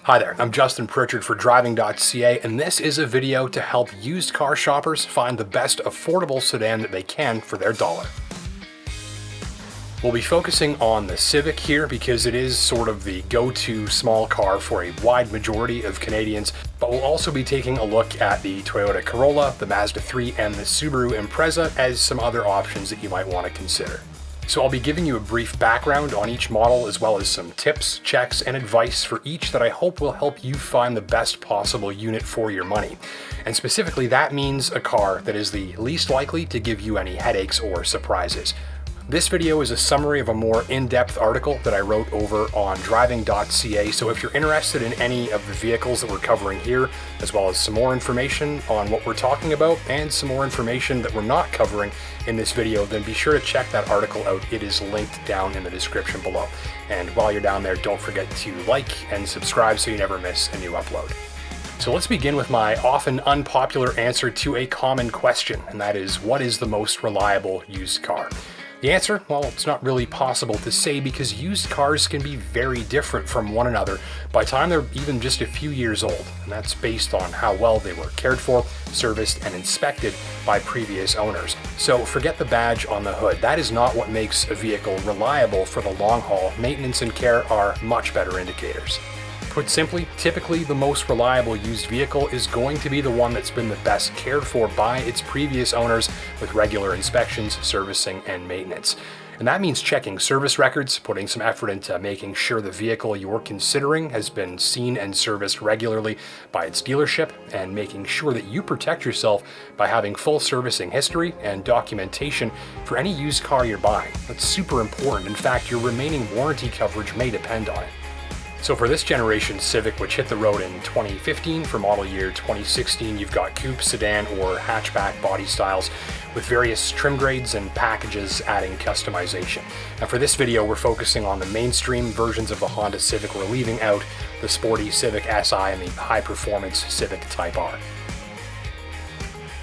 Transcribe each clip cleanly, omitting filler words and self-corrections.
Hi there, I'm Justin Pritchard for Driving.ca, and this is a video to help used car shoppers find the best affordable sedan that they can for their dollar. We'll be focusing on the Civic here because it is sort of the go-to small car for a wide majority of Canadians, but we'll also be taking a look at the Toyota Corolla, the Mazda 3, and the Subaru Impreza as some other options that you might want to consider. So I'll be giving you a brief background on each model as well as some tips, checks, and advice for each that I hope will help you find the best possible unit for your money. And specifically that means a car that is the least likely to give you any headaches or surprises. This video is a summary of a more in-depth article that I wrote over on Driving.ca, so if you're interested in any of the vehicles that we're covering here, as well as some more information on what we're talking about and some more information that we're not covering in this video, then be sure to check that article out. It is linked down in the description below. And while you're down there, don't forget to like and subscribe so you never miss a new upload. So let's begin with my often unpopular answer to a common question, and that is, what is the most reliable used car? The answer, well, it's not really possible to say because used cars can be very different from one another by the time they're even just a few years old, and that's based on how well they were cared for, serviced, and inspected by previous owners. So forget the badge on the hood. That is not what makes a vehicle reliable for the long haul. Maintenance and care are much better indicators. Put simply, typically the most reliable used vehicle is going to be the one that's been the best cared for by its previous owners with regular inspections, servicing, and maintenance. And that means checking service records, putting some effort into making sure the vehicle you're considering has been seen and serviced regularly by its dealership, and making sure that you protect yourself by having full servicing history and documentation for any used car you're buying. That's super important. In fact, your remaining warranty coverage may depend on it. So for this generation Civic, which hit the road in 2015, for model year 2016, you've got coupe, sedan, or hatchback body styles with various trim grades and packages adding customization. Now for this video, we're focusing on the mainstream versions of the Honda Civic. We're leaving out the sporty Civic Si and the high-performance Civic Type R.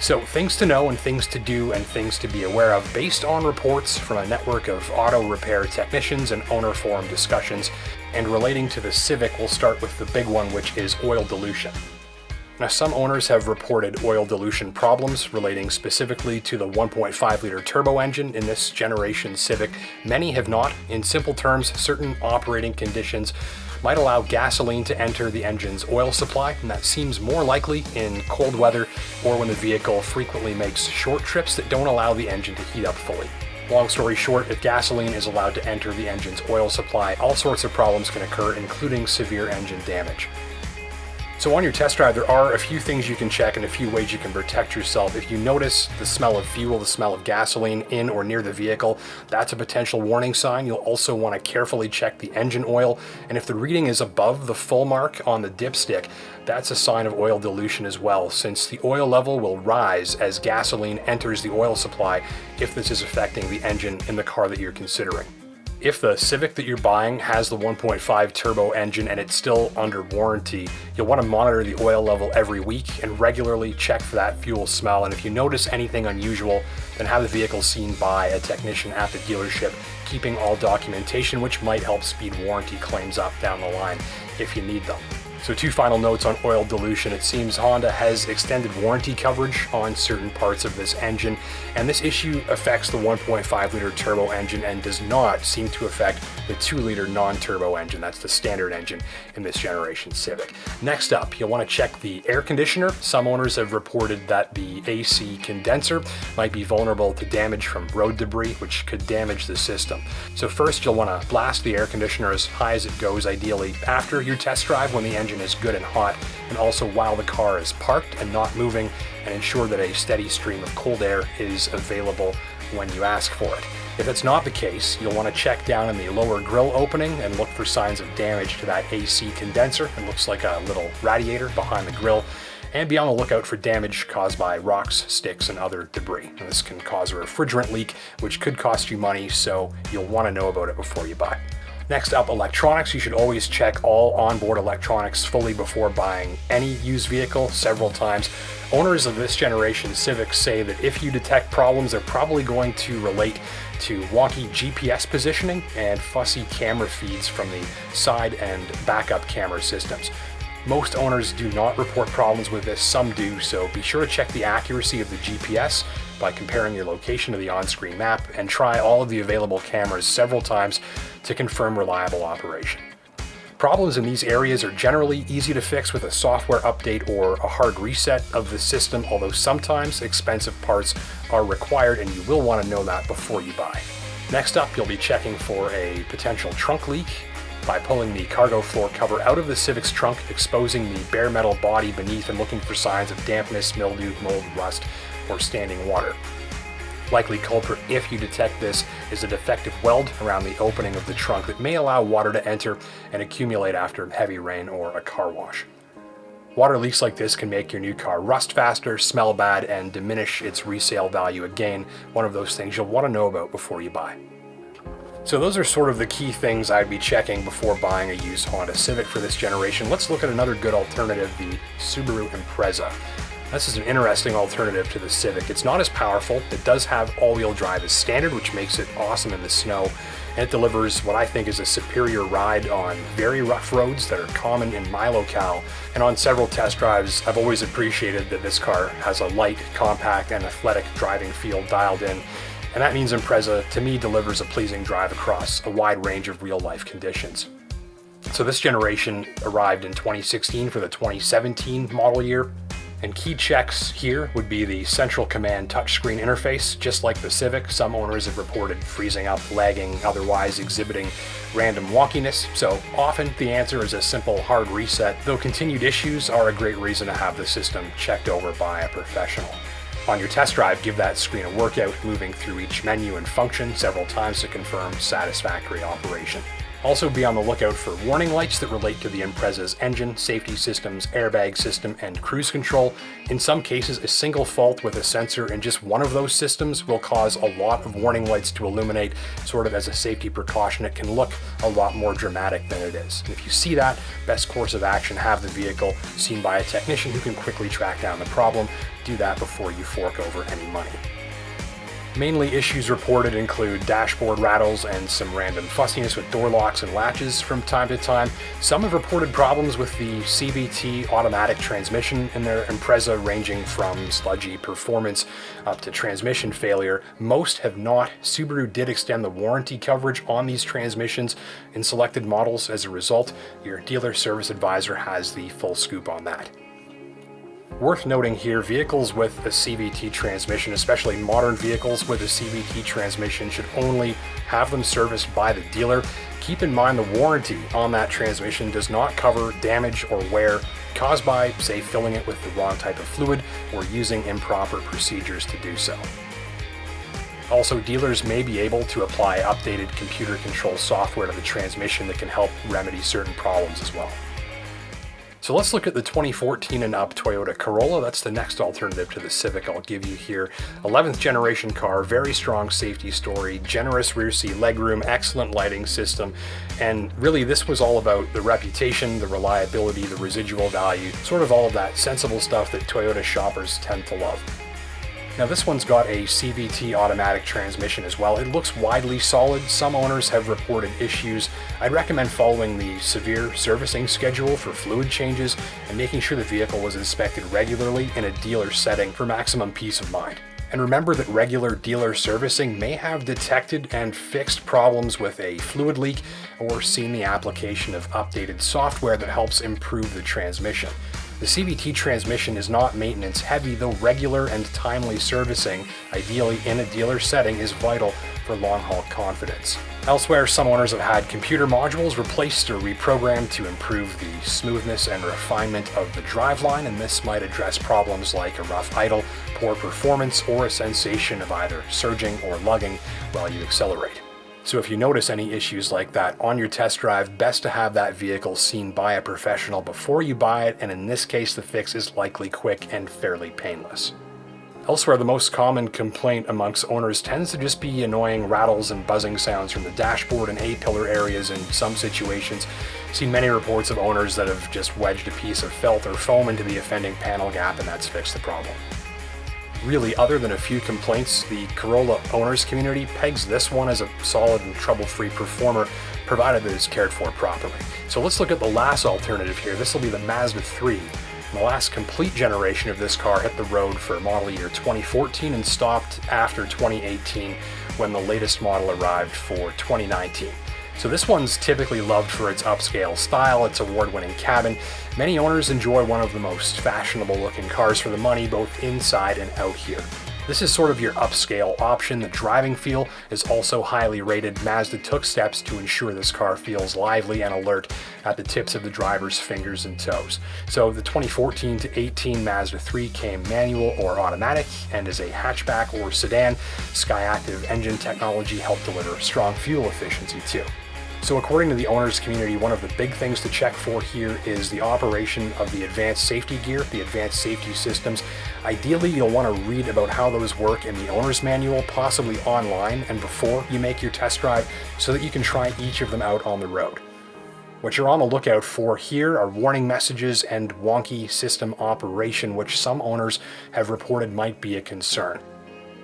So things to know and things to do and things to be aware of based on reports from a network of auto repair technicians and owner forum discussions. And relating to the Civic, we'll start with the big one, which is oil dilution. Now, some owners have reported oil dilution problems relating specifically to the 1.5-liter turbo engine in this generation Civic. Many have not. In simple terms, certain operating conditions might allow gasoline to enter the engine's oil supply, and that seems more likely in cold weather or when the vehicle frequently makes short trips that don't allow the engine to heat up fully. Long story short, if gasoline is allowed to enter the engine's oil supply, all sorts of problems can occur, including severe engine damage. So on your test drive, there are a few things you can check and a few ways you can protect yourself. If you notice the smell of fuel, the smell of gasoline in or near the vehicle, that's a potential warning sign. You'll also want to carefully check the engine oil, and if the reading is above the full mark on the dipstick, that's a sign of oil dilution as well, since the oil level will rise as gasoline enters the oil supply if this is affecting the engine in the car that you're considering. If the Civic that you're buying has the 1.5 turbo engine and it's still under warranty, you'll want to monitor the oil level every week and regularly check for that fuel smell. And if you notice anything unusual, then have the vehicle seen by a technician at the dealership, keeping all documentation, which might help speed warranty claims up down the line if you need them. So two final notes on oil dilution. It seems Honda has extended warranty coverage on certain parts of this engine, and this issue affects the 1.5-liter turbo engine and does not seem to affect the 2-liter non-turbo engine. That's the standard engine in this generation Civic. Next up, you'll want to check the air conditioner. Some owners have reported that the AC condenser might be vulnerable to damage from road debris, which could damage the system. So first, you'll want to blast the air conditioner as high as it goes, ideally after your test drive when the engine is good and hot, and also while the car is parked and not moving, and ensure that a steady stream of cold air is available when you ask for it. If it's not the case, you'll want to check down in the lower grille opening and look for signs of damage to that AC condenser. It looks like a little radiator behind the grille, and be on the lookout for damage caused by rocks, sticks, and other debris. And this can cause a refrigerant leak, which could cost you money, so you'll want to know about it before you buy. Next up, electronics. You should always check all onboard electronics fully before buying any used vehicle several times. Owners of this generation Civic say that if you detect problems, they're probably going to relate to wonky GPS positioning and fussy camera feeds from the side and backup camera systems. Most owners do not report problems with this, some do, so be sure to check the accuracy of the GPS by comparing your location to the on-screen map and try all of the available cameras several times to confirm reliable operation. Problems in these areas are generally easy to fix with a software update or a hard reset of the system, although sometimes expensive parts are required and you will want to know that before you buy. Next up, you'll be checking for a potential trunk leak by pulling the cargo floor cover out of the Civic's trunk, exposing the bare metal body beneath and looking for signs of dampness, mildew, mold, rust, or standing water. Likely culprit, if you detect this, is a defective weld around the opening of the trunk that may allow water to enter and accumulate after heavy rain or a car wash. Water leaks like this can make your new car rust faster, smell bad, and diminish its resale value. Again, one of those things you'll want to know about before you buy. So those are sort of the key things I'd be checking before buying a used Honda Civic for this generation. Let's look at another good alternative, the Subaru Impreza. This is an interesting alternative to the Civic. It's not as powerful. It does have all-wheel drive as standard, which makes it awesome in the snow. And it delivers what I think is a superior ride on very rough roads that are common in my locale. And on several test drives, I've always appreciated that this car has a light, compact, and athletic driving feel dialed in. And that means Impreza, to me, delivers a pleasing drive across a wide range of real-life conditions. So this generation arrived in 2016 for the 2017 model year. And key checks here would be the central command touchscreen interface. Just like the Civic, some owners have reported freezing up, lagging, otherwise exhibiting random wonkiness. So often the answer is a simple hard reset, though continued issues are a great reason to have the system checked over by a professional. On your test drive, give that screen a workout, moving through each menu and function several times to confirm satisfactory operation. Also be on the lookout for warning lights that relate to the Impreza's engine, safety systems, airbag system, and cruise control. In some cases, a single fault with a sensor in just one of those systems will cause a lot of warning lights to illuminate, sort of as a safety precaution. It can look a lot more dramatic than it is. And if you see that, best course of action, have the vehicle seen by a technician who can quickly track down the problem. Do that before you fork over any money. Mainly issues reported include dashboard rattles and some random fussiness with door locks and latches from time to time. Some have reported problems with the CVT automatic transmission in their Impreza, ranging from sludgy performance up to transmission failure. Most have not. Subaru did extend the warranty coverage on these transmissions in selected models. As a result, your dealer service advisor has the full scoop on that. Worth noting here, vehicles with a CVT transmission, especially modern vehicles with a CVT transmission, should only have them serviced by the dealer. Keep in mind the warranty on that transmission does not cover damage or wear caused by, say, filling it with the wrong type of fluid or using improper procedures to do so. Also, dealers may be able to apply updated computer control software to the transmission that can help remedy certain problems as well. So let's look at the 2014 and up Toyota Corolla. That's the next alternative to the Civic I'll give you here. 11th generation car, very strong safety story, generous rear seat legroom, excellent lighting system, and really this was all about the reputation, the reliability, the residual value, sort of all of that sensible stuff that Toyota shoppers tend to love. Now this one's got a CVT automatic transmission as well. It looks widely solid. Some owners have reported issues. I'd recommend following the severe servicing schedule for fluid changes and making sure the vehicle was inspected regularly in a dealer setting for maximum peace of mind. And remember that regular dealer servicing may have detected and fixed problems with a fluid leak or seen the application of updated software that helps improve the transmission. The CVT transmission is not maintenance heavy, though regular and timely servicing, ideally in a dealer setting, is vital for long-haul confidence. Elsewhere, some owners have had computer modules replaced or reprogrammed to improve the smoothness and refinement of the driveline, and this might address problems like a rough idle, poor performance, or a sensation of either surging or lugging while you accelerate. So if you notice any issues like that on your test drive, best to have that vehicle seen by a professional before you buy it, and in this case the fix is likely quick and fairly painless. Elsewhere, the most common complaint amongst owners tends to just be annoying rattles and buzzing sounds from the dashboard and A-pillar areas in some situations. I've seen many reports of owners that have just wedged a piece of felt or foam into the offending panel gap, and that's fixed the problem. Really, other than a few complaints, the Corolla owners community pegs this one as a solid and trouble-free performer, provided that it's cared for properly. So let's look at the last alternative here. This will be the Mazda 3. The last complete generation of this car hit the road for model year 2014 and stopped after 2018 when the latest model arrived for 2019. So this one's typically loved for its upscale style, its award-winning cabin. Many owners enjoy one of the most fashionable looking cars for the money, both inside and out here. This is sort of your upscale option. The driving feel is also highly rated. Mazda took steps to ensure this car feels lively and alert at the tips of the driver's fingers and toes. So the 2014 to 18 Mazda 3 came manual or automatic, and as a hatchback or sedan, Skyactiv engine technology helped deliver strong fuel efficiency too. So according to the owners community, one of the big things to check for here is the operation of the advanced safety gear, the advanced safety systems. Ideally, you'll want to read about how those work in the owner's manual, possibly online and before you make your test drive, so that you can try each of them out on the road. What you're on the lookout for here are warning messages and wonky system operation, which some owners have reported might be a concern.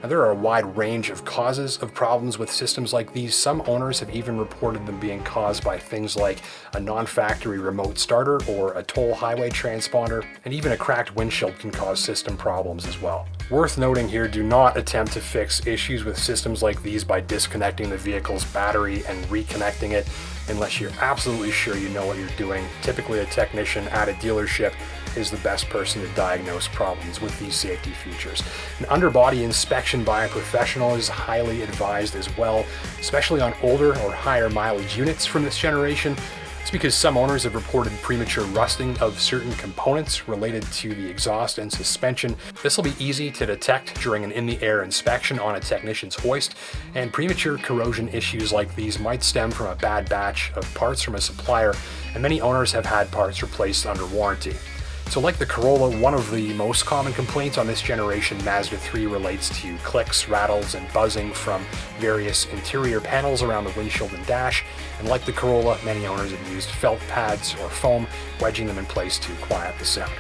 Now, there are a wide range of causes of problems with systems like these. Some owners have even reported them being caused by things like a non-factory remote starter or a toll highway transponder, and even a cracked windshield can cause system problems as well. Worth noting here, do not attempt to fix issues with systems like these by disconnecting the vehicle's battery and reconnecting it unless you're absolutely sure you know what you're doing. Typically, a technician at a dealership is the best person to diagnose problems with these safety features. An underbody inspection by a professional is highly advised as well, especially on older or higher mileage units from this generation. It's because some owners have reported premature rusting of certain components related to the exhaust and suspension. This will be easy to detect during an in-the-air inspection on a technician's hoist, and premature corrosion issues like these might stem from a bad batch of parts from a supplier, and many owners have had parts replaced under warranty. So like the Corolla, one of the most common complaints on this generation Mazda 3 relates to clicks, rattles, and buzzing from various interior panels around the windshield and dash. And like the Corolla, many owners have used felt pads or foam, wedging them in place to quiet the sound.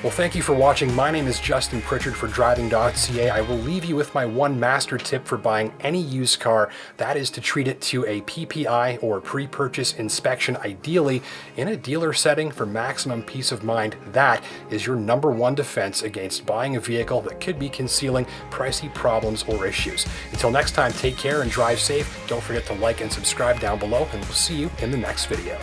Well, thank you for watching. My name is Justin Pritchard for Driving.ca. I will leave you with my one master tip for buying any used car. That is to treat it to a PPI or pre-purchase inspection, ideally in a dealer setting for maximum peace of mind. That is your #1 defense against buying a vehicle that could be concealing pricey problems or issues. Until next time, take care and drive safe. Don't forget to like and subscribe down below, and we'll see you in the next video.